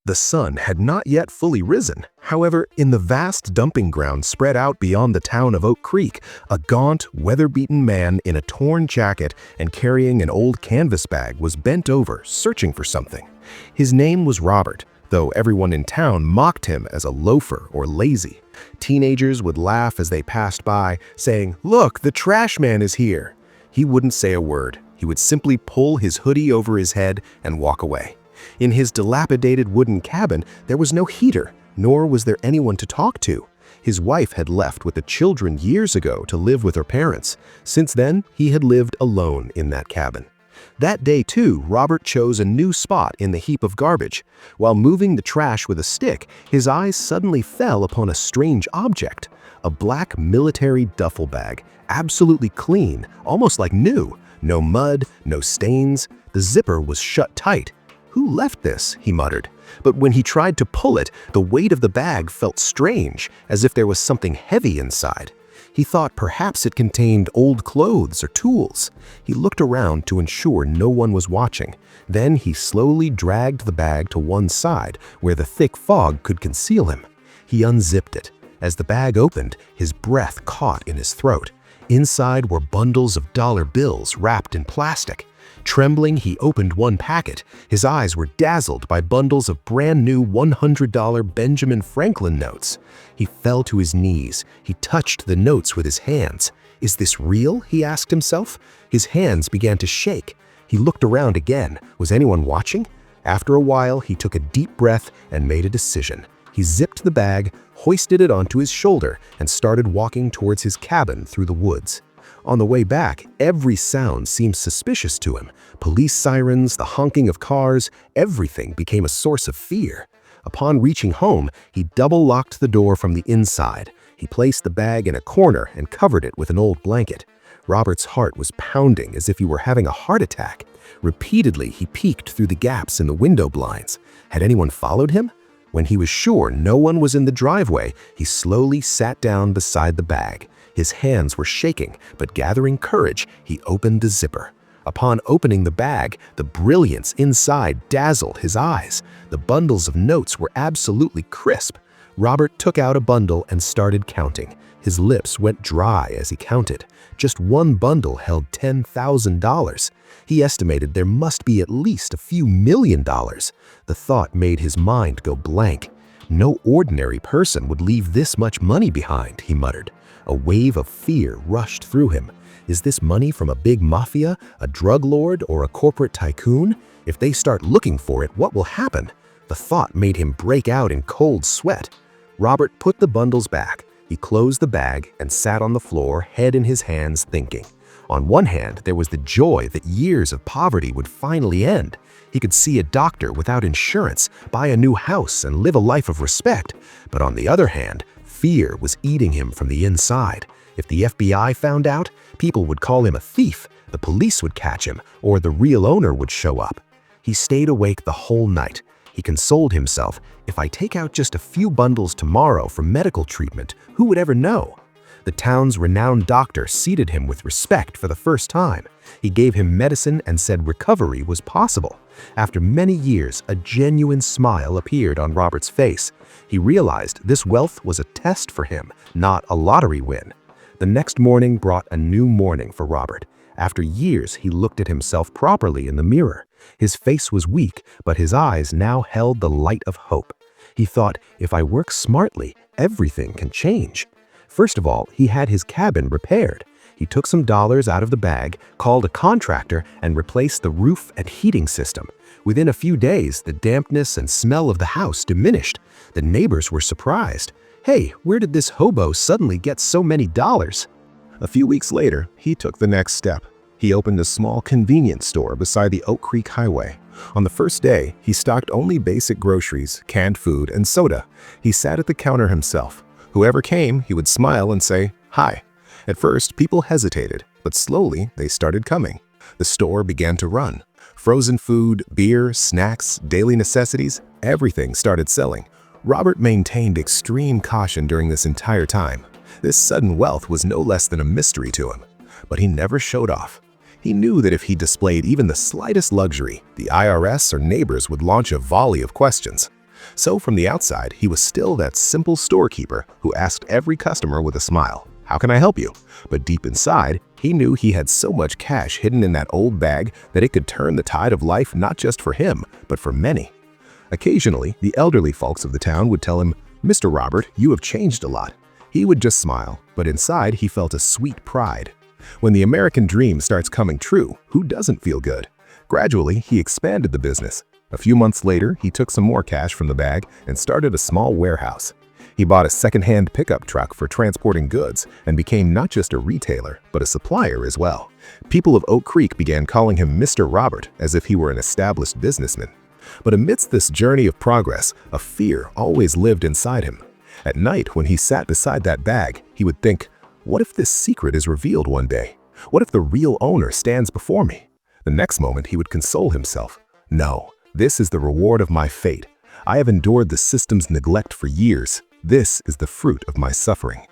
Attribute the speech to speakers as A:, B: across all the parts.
A: The sun had not yet fully risen. However, in the vast dumping ground spread out beyond the town of Oak Creek, a gaunt, weather-beaten man in a torn jacket and carrying an old canvas bag was bent over, searching for something. His name was Robert, though everyone in town mocked him as a loafer or lazy. Teenagers would laugh as they passed by, saying, "Look, the trash man is here." He wouldn't say a word. He would simply pull his hoodie over his head and walk away. In his dilapidated wooden cabin, there was no heater, nor was there anyone to talk to. His wife had left with the children years ago to live with her parents. Since then, he had lived alone in that cabin. That day, too, Robert chose a new spot in the heap of garbage. While moving the trash with a stick, his eyes suddenly fell upon a strange object, a black military duffel bag, absolutely clean, almost like new. No mud, no stains. The zipper was shut tight. "Who left this?" he muttered. But when he tried to pull it, the weight of the bag felt strange, as if there was something heavy inside. He thought perhaps it contained old clothes or tools. He looked around to ensure no one was watching. Then he slowly dragged the bag to one side, where the thick fog could conceal him. He unzipped it. As the bag opened, his breath caught in his throat. Inside were bundles of dollar bills wrapped in plastic. Trembling, he opened one packet. His eyes were dazzled by bundles of brand new $100 Benjamin Franklin notes. He fell to his knees. He touched the notes with his hands. "Is this real?" he asked himself. His hands began to shake. He looked around again. Was anyone watching? After a while, he took a deep breath and made a decision. He zipped the bag, hoisted it onto his shoulder, and started walking towards his cabin through the woods. On the way back, every sound seemed suspicious to him. Police sirens, the honking of cars, everything became a source of fear. Upon reaching home, he double-locked the door from the inside. He placed the bag in a corner and covered it with an old blanket. Robert's heart was pounding as if he were having a heart attack. Repeatedly, he peeked through the gaps in the window blinds. Had anyone followed him? When he was sure no one was in the driveway, he slowly sat down beside the bag. His hands were shaking, but gathering courage, he opened the zipper. Upon opening the bag, the brilliance inside dazzled his eyes. The bundles of notes were absolutely crisp. Robert took out a bundle and started counting. His lips went dry as he counted. Just one bundle held $10,000. He estimated there must be at least a few $1,000,000. The thought made his mind go blank. No ordinary person would leave this much money behind, he muttered. A wave of fear rushed through him. Is this money from a big mafia, a drug lord, or a corporate tycoon? If they start looking for it, what will happen? The thought made him break out in cold sweat. Robert put the bundles back. He closed the bag and sat on the floor, head in his hands, thinking. On one hand, there was the joy that years of poverty would finally end. He could see a doctor without insurance, buy a new house, and live a life of respect. But on the other hand, fear was eating him from the inside. If the FBI found out, people would call him a thief, the police would catch him, or the real owner would show up. He stayed awake the whole night. He consoled himself, if I take out just a few bundles tomorrow for medical treatment, who would ever know? The town's renowned doctor seated him with respect for the first time. He gave him medicine and said recovery was possible. After many years, a genuine smile appeared on Robert's face. He realized this wealth was a test for him, not a lottery win. The next morning brought a new morning for Robert. After years, he looked at himself properly in the mirror. His face was weak, but his eyes now held the light of hope. He thought, if I work smartly, everything can change. First of all, he had his cabin repaired. He took some dollars out of the bag, called a contractor, and replaced the roof and heating system. Within a few days, the dampness and smell of the house diminished. The neighbors were surprised. Hey, where did this hobo suddenly get so many dollars? A few weeks later, he took the next step. He opened a small convenience store beside the Oak Creek Highway. On the first day, he stocked only basic groceries, canned food, and soda. He sat at the counter himself. Whoever came, he would smile and say, "Hi." At first, people hesitated, but slowly they started coming. The store began to run. Frozen food, beer, snacks, daily necessities, everything started selling. Robert maintained extreme caution during this entire time. This sudden wealth was no less than a mystery to him. But he never showed off. He knew that if he displayed even the slightest luxury, the IRS or neighbors would launch a volley of questions. So from the outside, he was still that simple storekeeper who asked every customer with a smile, "How can I help you?" But deep inside, he knew he had so much cash hidden in that old bag that it could turn the tide of life not just for him, but for many. Occasionally, the elderly folks of the town would tell him, "Mr. Robert, you have changed a lot." He would just smile, but inside he felt a sweet pride. When the American dream starts coming true, who doesn't feel good? Gradually, he expanded the business. A few months later, he took some more cash from the bag and started a small warehouse. He bought a second-hand pickup truck for transporting goods and became not just a retailer, but a supplier as well. People of Oak Creek began calling him Mr. Robert as if he were an established businessman. But amidst this journey of progress, a fear always lived inside him. At night, when he sat beside that bag, he would think, "What if this secret is revealed one day? What if the real owner stands before me?" The next moment, he would console himself. "No, this is the reward of my fate. I have endured the system's neglect for years. This is the fruit of my suffering."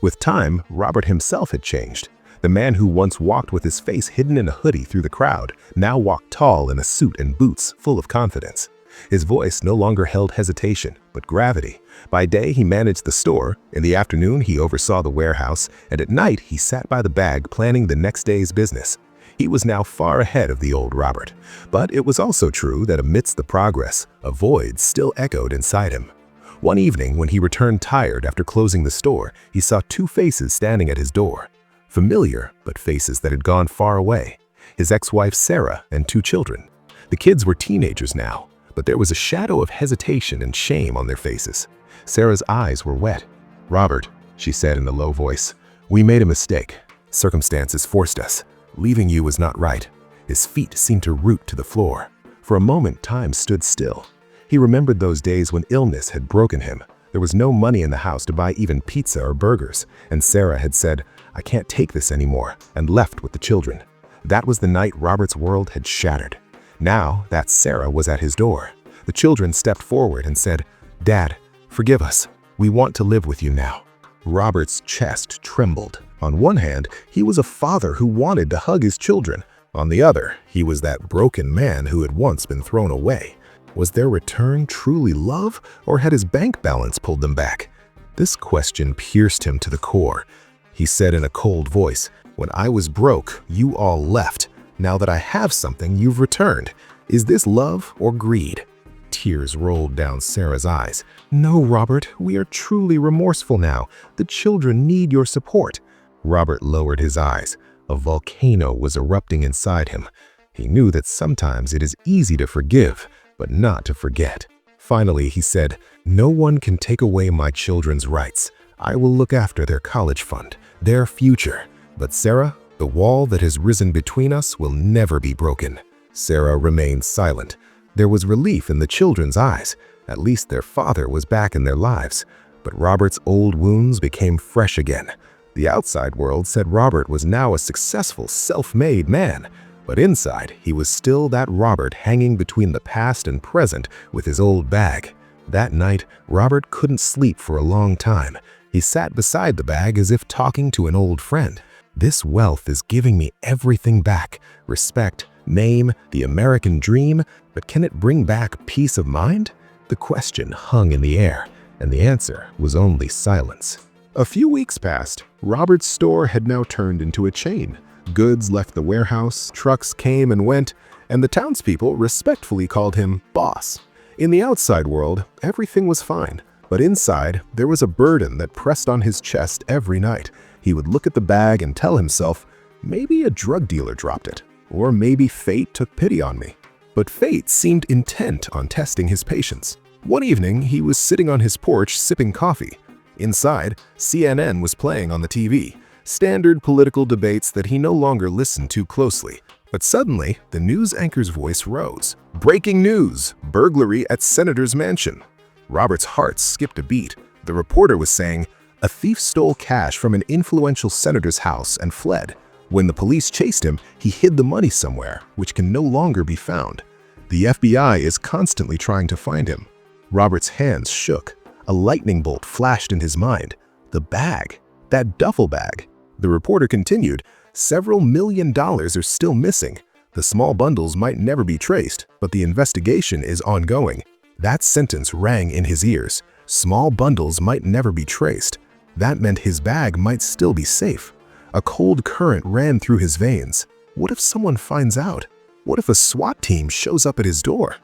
A: With time, Robert himself had changed. The man who once walked with his face hidden in a hoodie through the crowd now walked tall in a suit and boots, full of confidence. His voice no longer held hesitation, but gravity. By day, he managed the store, in the afternoon he oversaw the warehouse, and at night he sat by the bag planning the next day's business. He was now far ahead of the old Robert. But it was also true that amidst the progress, a void still echoed inside him. One evening, when he returned tired after closing the store, he saw two faces standing at his door. Familiar, but faces that had gone far away. His ex-wife Sarah and two children. The kids were teenagers now, but there was a shadow of hesitation and shame on their faces. Sarah's eyes were wet. "Robert," she said in a low voice, "we made a mistake. Circumstances forced us. Leaving you was not right." His feet seemed to root to the floor. For a moment, time stood still. He remembered those days when illness had broken him. There was no money in the house to buy even pizza or burgers, and Sarah had said, "I can't take this anymore," and left with the children. That was the night Robert's world had shattered. Now that Sarah was at his door. The children stepped forward and said, "Dad, forgive us. We want to live with you now." Robert's chest trembled. On one hand, he was a father who wanted to hug his children. On the other, he was that broken man who had once been thrown away. Was their return truly love, or had his bank balance pulled them back? This question pierced him to the core. He said in a cold voice, "When I was broke, you all left. Now that I have something, you've returned. Is this love or greed?" Tears rolled down Sarah's eyes. "No, Robert, we are truly remorseful now. The children need your support." Robert lowered his eyes. A volcano was erupting inside him. He knew that sometimes it is easy to forgive, but not to forget. Finally, he said, "No one can take away my children's rights. I will look after their college fund, their future. But Sarah, the wall that has risen between us will never be broken." Sarah remained silent. There was relief in the children's eyes. At least their father was back in their lives. But Robert's old wounds became fresh again. The outside world said Robert was now a successful, self-made man. But inside, he was still that Robert hanging between the past and present with his old bag. That night, Robert couldn't sleep for a long time. He sat beside the bag as if talking to an old friend. "This wealth is giving me everything back. Respect, name, the American dream. But can it bring back peace of mind?" The question hung in the air, and the answer was only silence. A few weeks passed. Robert's store had now turned into a chain. Goods left the warehouse, trucks came and went, and the townspeople respectfully called him boss. In the outside world, everything was fine, but inside, there was a burden that pressed on his chest every night. He would look at the bag and tell himself, maybe a drug dealer dropped it, or maybe fate took pity on me. But fate seemed intent on testing his patience. One evening, he was sitting on his porch sipping coffee. Inside, CNN was playing on the TV. Standard political debates that he no longer listened to closely. But suddenly, the news anchor's voice rose. "Breaking news! Burglary at Senator's mansion." Robert's heart skipped a beat. The reporter was saying, "A thief stole cash from an influential senator's house and fled. When the police chased him, he hid the money somewhere, which can no longer be found. The FBI is constantly trying to find him." Robert's hands shook. A lightning bolt flashed in his mind. The bag. That duffel bag. The reporter continued, "Several $1 million are still missing. The small bundles might never be traced, but the investigation is ongoing." That sentence rang in his ears. Small bundles might never be traced. That meant his bag might still be safe. A cold current ran through his veins. What if someone finds out? What if a SWAT team shows up at his door?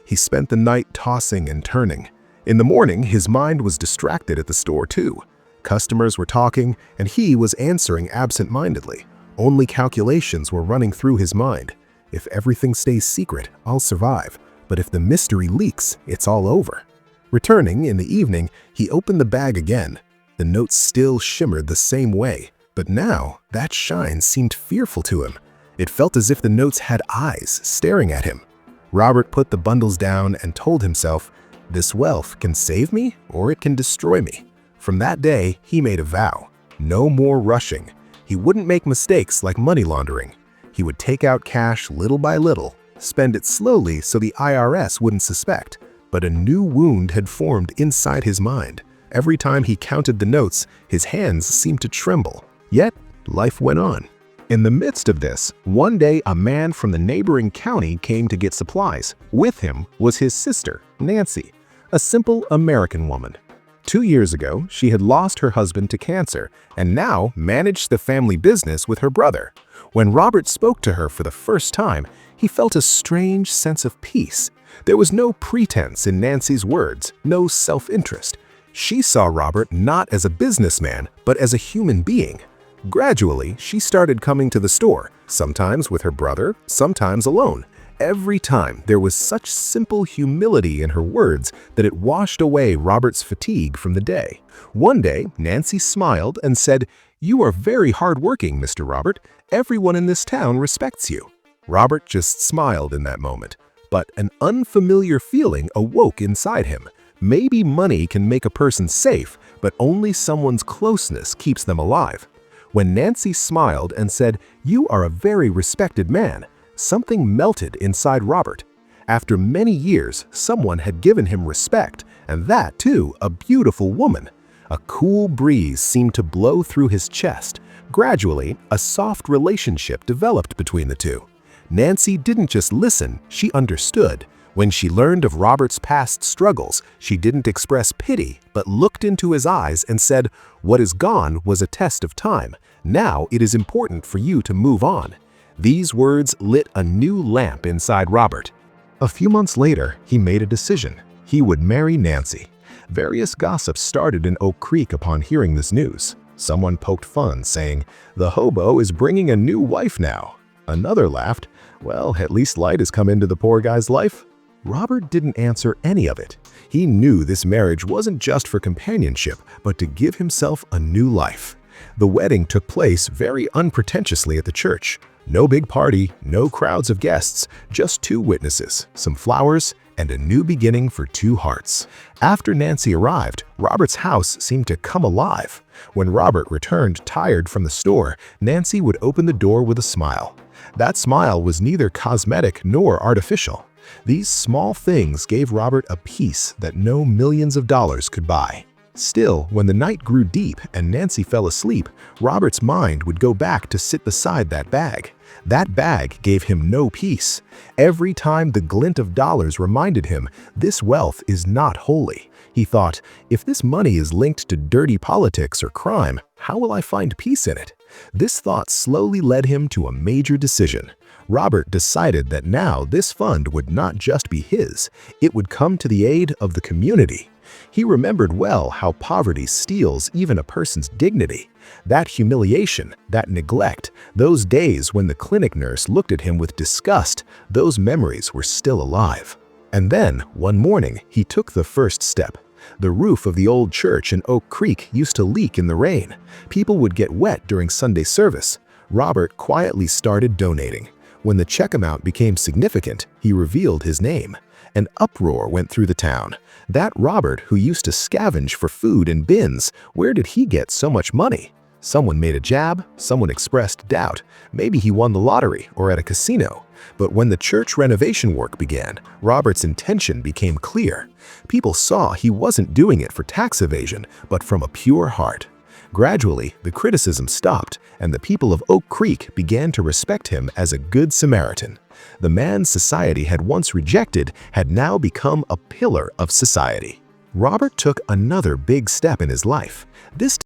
A: He spent the night tossing and turning. In the morning, his mind was distracted at the store too. Customers were talking, and he was answering absent-mindedly. Only calculations were running through his mind. If everything stays secret, I'll survive. But if the mystery leaks, it's all over. Returning in the evening, he opened the bag again. The notes still shimmered the same way, but now that shine seemed fearful to him. It felt as if the notes had eyes staring at him. Robert put the bundles down and told himself, "This wealth can save me or it can destroy me." From that day, he made a vow. No more rushing. He wouldn't make mistakes like money laundering. He would take out cash little by little, spend it slowly so the IRS wouldn't suspect. But a new wound had formed inside his mind. Every time he counted the notes, his hands seemed to tremble. Yet, life went on. In the midst of this, one day a man from the neighboring county came to get supplies. With him was his sister, Nancy, a simple American woman. 2 years ago, she had lost her husband to cancer and now managed the family business with her brother. When Robert spoke to her for the first time, he felt a strange sense of peace. There was no pretense in Nancy's words, no self-interest. She saw Robert not as a businessman, but as a human being. Gradually, she started coming to the store, sometimes with her brother, sometimes alone. Every time, there was such simple humility in her words that it washed away Robert's fatigue from the day. One day, Nancy smiled and said, "You are very hardworking, Mr. Robert. Everyone in this town respects you." Robert just smiled in that moment. But an unfamiliar feeling awoke inside him. Maybe money can make a person safe, but only someone's closeness keeps them alive. When Nancy smiled and said, "You are a very respected man," something melted inside Robert. After many years, someone had given him respect, and that, too, a beautiful woman. A cool breeze seemed to blow through his chest. Gradually, a soft relationship developed between the two. Nancy didn't just listen, she understood. When she learned of Robert's past struggles, she didn't express pity, but looked into his eyes and said, "What is gone was a test of time. Now it is important for you to move on." These words lit a new lamp inside Robert. A few months later, he made a decision. He would marry Nancy. Various gossips started in Oak Creek upon hearing this news. Someone poked fun, saying, "The hobo is bringing a new wife now." Another laughed, "Well, at least light has come into the poor guy's life." Robert didn't answer any of it. He knew this marriage wasn't just for companionship, but to give himself a new life. The wedding took place very unpretentiously at the church. No big party, no crowds of guests, just 2 witnesses, some flowers, and a new beginning for 2 hearts. After Nancy arrived, Robert's house seemed to come alive. When Robert returned tired from the store, Nancy would open the door with a smile. That smile was neither cosmetic nor artificial. These small things gave Robert a peace that no millions of dollars could buy. Still, when the night grew deep and Nancy fell asleep, Robert's mind would go back to sit beside that bag. That bag gave him no peace. Every time the glint of dollars reminded him, this wealth is not holy. He thought, if this money is linked to dirty politics or crime, how will I find peace in it? This thought slowly led him to a major decision. Robert decided that now this fund would not just be his, it would come to the aid of the community. He remembered well how poverty steals even a person's dignity. That humiliation, that neglect, those days when the clinic nurse looked at him with disgust, those memories were still alive. And then, one morning, he took the first step. The roof of the old church in Oak Creek used to leak in the rain. People would get wet during Sunday service. Robert quietly started donating. When the check amount became significant, he revealed his name. An uproar went through the town. That Robert who used to scavenge for food in bins, where did he get so much money? Someone made a jab, someone expressed doubt. Maybe he won the lottery or at a casino. But when the church renovation work began, Robert's intention became clear. People saw he wasn't doing it for tax evasion, but from a pure heart. Gradually, the criticism stopped, and the people of Oak Creek began to respect him as a good Samaritan. The man society had once rejected had now become a pillar of society. Robert took another big step in his life. This